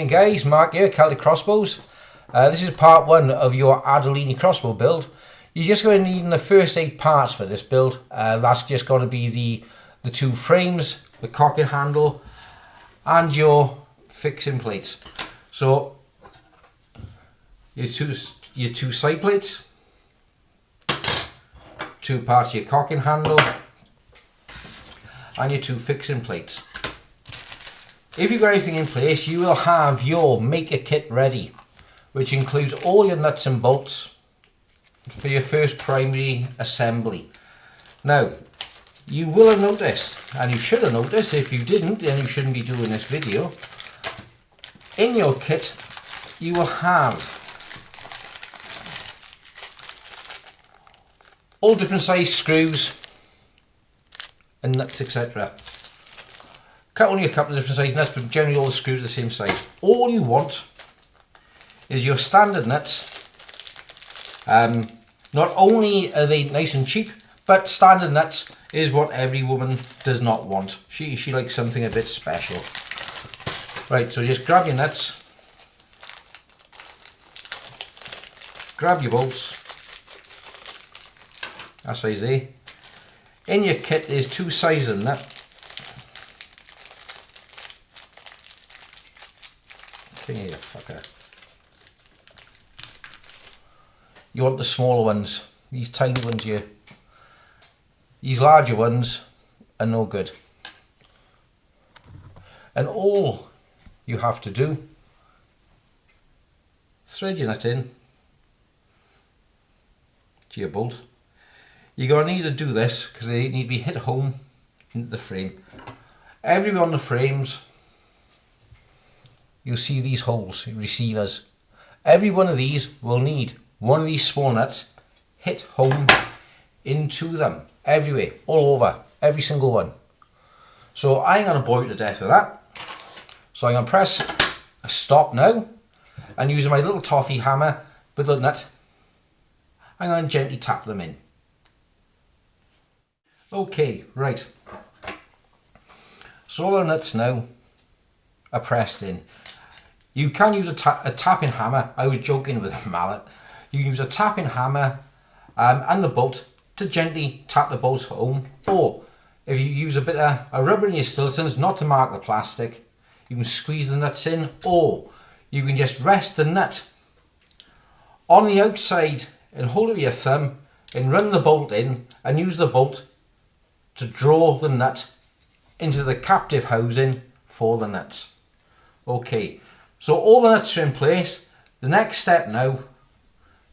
evening guys, Mark here, Celtic Crossbows. This is part 1 of your Adderini crossbow build. You're just going to need the first 8 parts for this build. That's just going to be the 2 frames, the cocking handle and your fixing plates. So your two side plates, 2 parts of your cocking handle and your 2 fixing plates. If you've got everything in place, you will have your maker kit ready, which includes all your nuts and bolts for your first primary assembly. Now, you will have noticed, and you should have noticed, if you didn't, then you shouldn't be doing this video. In your kit, you will have all different size screws and nuts, etc. Only a couple of different size nuts, but generally all the screws are the same size. All you want is your standard nuts. Not only are they nice and cheap, but standard nuts is what every woman does not want. She likes something a bit special. Right, so just grab your nuts, grab your bolts, that size there. In your kit is 2 sizes of nut. Here, you fucker. You want the smaller ones. These tiny ones here. These larger ones are no good. And all you have to do, thread your nut in to your bolt. You're going to need to do this because they need to be hit home into the frame. Everywhere on the frames, you'll see these holes, receivers. Every one of these will need one of these small nuts hit home into them. Everywhere, all over, every single one. So I'm going to bore you to death with that. So I'm going to press a stop now, and using my little toffee hammer with the nut, I'm going to gently tap them in. Okay, right. So all the nuts now are pressed in. You can use a tapping hammer. I was joking with a mallet. You can use a tapping hammer and the bolt to gently tap the bolts home. Or if you use a bit of a rubber in your stiltons, not to mark the plastic, you can squeeze the nuts in. Or you can just rest the nut on the outside and hold it with your thumb and run the bolt in and use the bolt to draw the nut into the captive housing for the nuts. Okay. So all the nuts are in place. The next step now,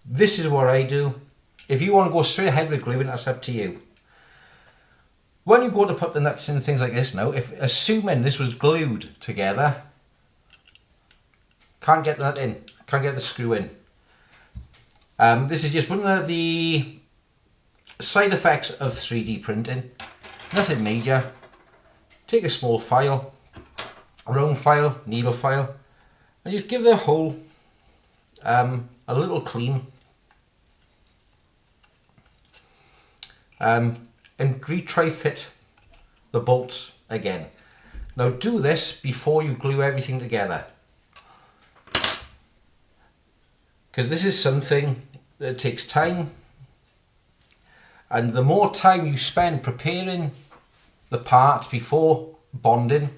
this is what I do. If you want to go straight ahead with gluing, that's up to you. When you go to put the nuts in things like this now, assuming this was glued together, can't get the nut in, can't get the screw in. This is just one of the side effects of 3D printing. Nothing major. Take a small file, round file, needle file, and just give the hole a little clean, and retry fit the bolts again. Now do this before you glue everything together, because this is something that takes time, and the more time you spend preparing the parts before bonding,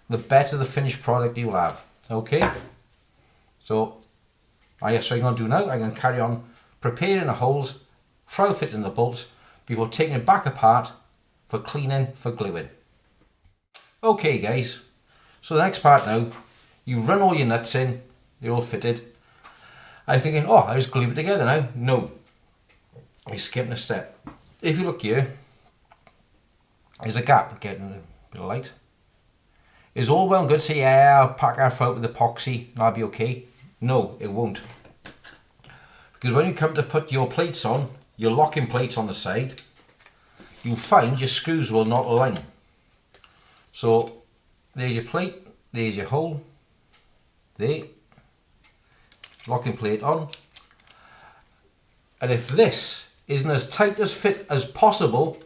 the better the finished product you'll have. Okay, so that's what I'm going to do now. I'm going to carry on preparing the holes, trial fitting the bolts before taking it back apart for cleaning, for gluing. Okay guys, so the next part now, you run all your nuts in, they're all fitted. I'm thinking, oh, I just glue it together now. No, you're skipping a step. If you look here, there's a gap, getting a bit of light. It's all well and good to say, yeah, I'll pack our out with epoxy and I'll be okay. No, it won't. Because when you come to put your plates on, your locking plates on the side, you'll find your screws will not align. So there's your plate, there's your hole, there, locking plate on. And if this isn't as tight as fit as possible,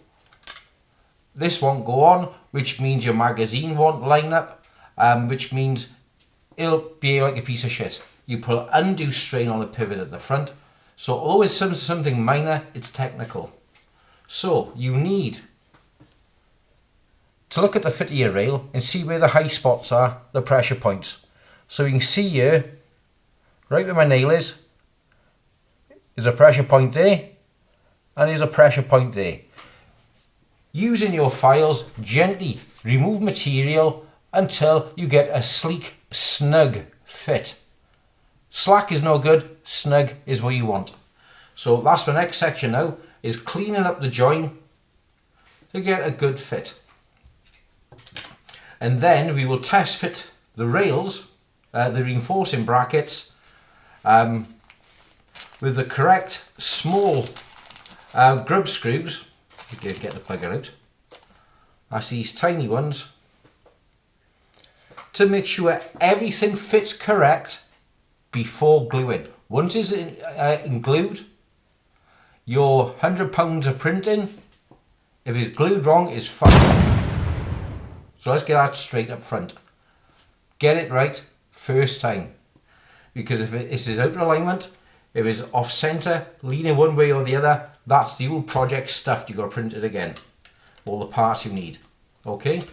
this won't go on, which means your magazine won't line up, which means it'll be like a piece of shit. You put undue strain on the pivot at the front. So although it's something minor, it's technical. So you need to look at the fit of your rail and see where the high spots are, the pressure points. So you can see here, right where my nail is, there's a pressure point there, and there's a pressure point there. Using your files, gently remove material until you get a sleek, snug fit. Slack is no good, snug is what you want. So that's the next section now, is cleaning up the join to get a good fit. And then we will test fit the rails, the reinforcing brackets, with the correct small grub screws. Get the plugger out. That's these tiny ones, to make sure everything fits correct before gluing. Once it's glued, your £100 of printing, if it's glued wrong, is fine. So let's get that straight up front. Get it right first time, because if it is out of alignment, if it's off center, leaning one way or the other, that's the old project stuff. You got to print it again. All the parts you need. Okay,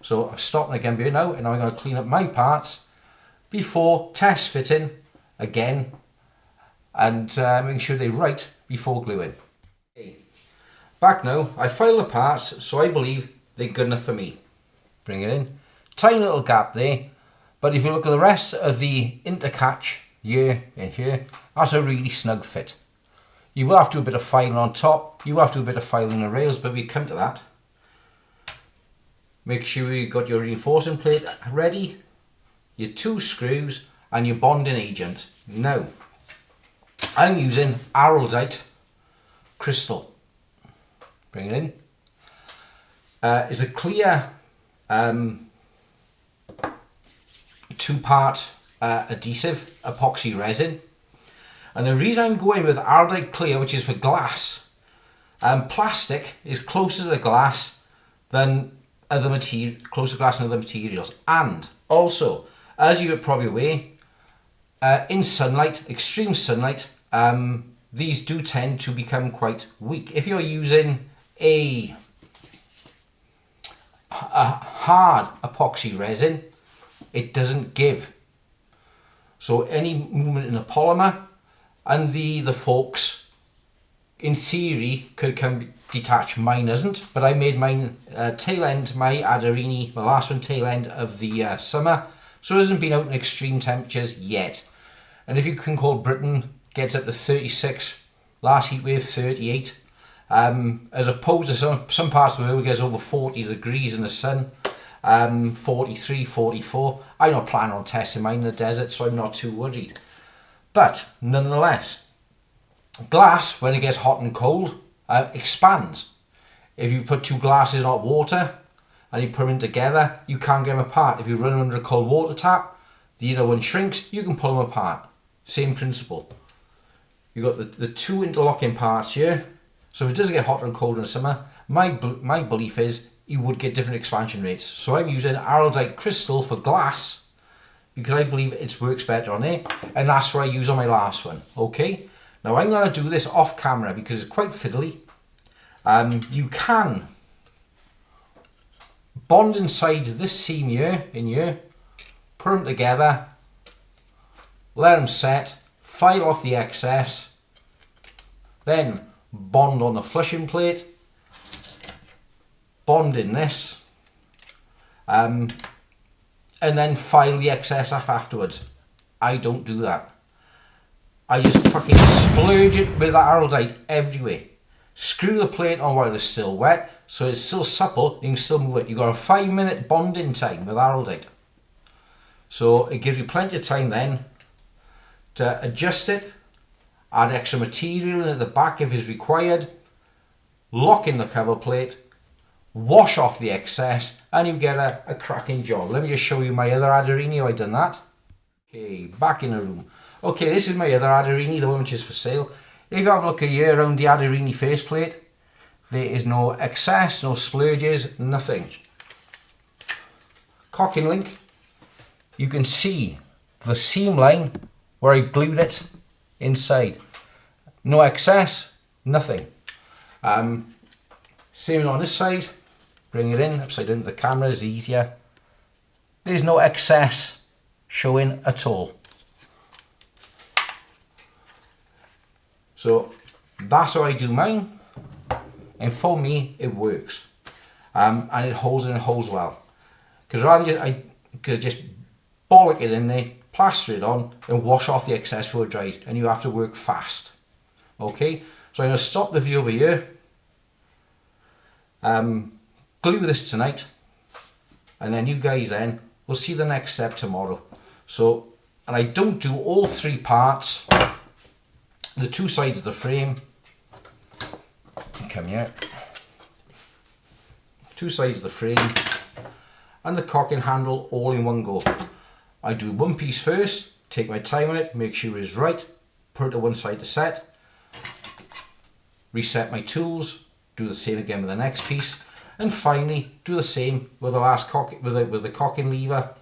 so I'm stopping again here now, and I'm going to clean up my parts before test fitting again, and making sure they're right before gluing. Okay. Back now, I file the parts, so I believe they're good enough for me. Bring it in, tiny little gap there, but if you look at the rest of the intercatch here and here, that's a really snug fit. You will have to do a bit of filing on top, you will have to do a bit of filing in the rails, but we come to that. Make sure you got your reinforcing plate ready, your 2 screws and your bonding agent. Now, I'm using Araldite crystal. Bring it in. It's a clear 2-part adhesive epoxy resin. And the reason I'm going with Araldite clear, which is for glass, plastic is closer to the glass than other materials. And also, as you're probably aware, in sunlight, extreme sunlight, these do tend to become quite weak. If you're using a hard epoxy resin, it doesn't give. So any movement in the polymer and the forks, in theory, could come detached. Mine isn't, but I made mine tail end, my Adderini, my last one, tail end of the summer, so it hasn't been out in extreme temperatures yet. And if you can call Britain, gets up to 36, last heat wave 38, as opposed to some parts of the world, it gets over 40 degrees in the sun, 43, 44. I'm not planning on testing mine in the desert, so I'm not too worried. But nonetheless, glass, when it gets hot and cold, expands. If you put 2 glasses in hot water and you put them together, you can't get them apart. If you run under a cold water tap, the inner one shrinks, you can pull them apart. Same principle. You've got the 2 interlocking parts here, so if it doesn't get hotter and colder in the summer, my belief is you would get different expansion rates. So I'm using Araldite crystal for glass because I believe it works better on it, and that's what I use on my last one. Okay, now I'm going to do this off camera because it's quite fiddly. You can bond inside this seam here, put them together, let them set, file off the excess, then bond on the flushing plate, bond in this, and then file the excess off afterwards. I don't do that. I just fucking splurge it with that Araldite everywhere. Screw the plate on while it's still wet, so it's still supple, you can still move it. You've got a 5-minute bonding time with Araldite. So it gives you plenty of time then to adjust it, add extra material in at the back if it's required, lock in the cover plate, wash off the excess, and you get a cracking job. Let me just show you my other Adderini how I've done that. Okay, back in the room. Okay, this is my other Adderini, the one which is for sale. If you have a look here around the Adderini faceplate, there is no excess, no splurges, nothing. Cocking link you can see the seam line where I glued it inside. No excess, nothing. Same on this side. Bring it in upside down to the camera is easier. There's no excess showing at all. So that's how I do mine, and for me it works, and it holds well. Because I could just bollock it in there, plaster it on, and wash off the excess before it dries, and you have to work fast. Okay, so I'm going to stop the video over here. Glue this tonight, and then you guys then will see the next step tomorrow. So, and I don't do all three parts. The two sides of the frame, come here, two sides of the frame and the cocking handle all in one go. I do one piece first, take my time on it, make sure it's right, put it to one side to set, reset my tools, do the same again with the next piece, and finally do the same with the last with the cocking lever,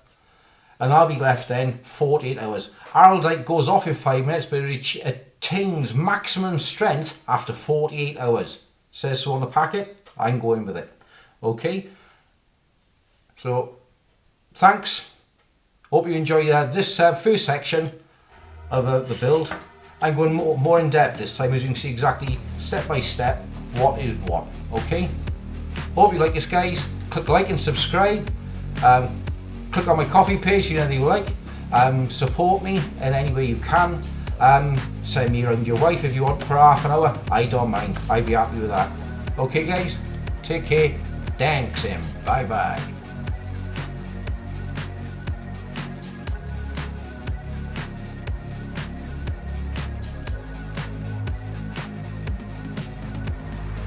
and I'll be left then 48 hours. Araldite goes off in 5 minutes, but it attains maximum strength after 48 hours. Says so on the packet, I'm going with it. Okay, so thanks. Hope you enjoy this first section of the build. I'm going more in depth this time, as you can see exactly step by step what is what. Okay, hope you like this, guys. Click like and subscribe. Click on my coffee page if you know anything you like. Support me in any way you can. Send me around your wife if you want for half an hour. I don't mind. I'd be happy with that. Okay, guys, take care. Thanks, and bye bye.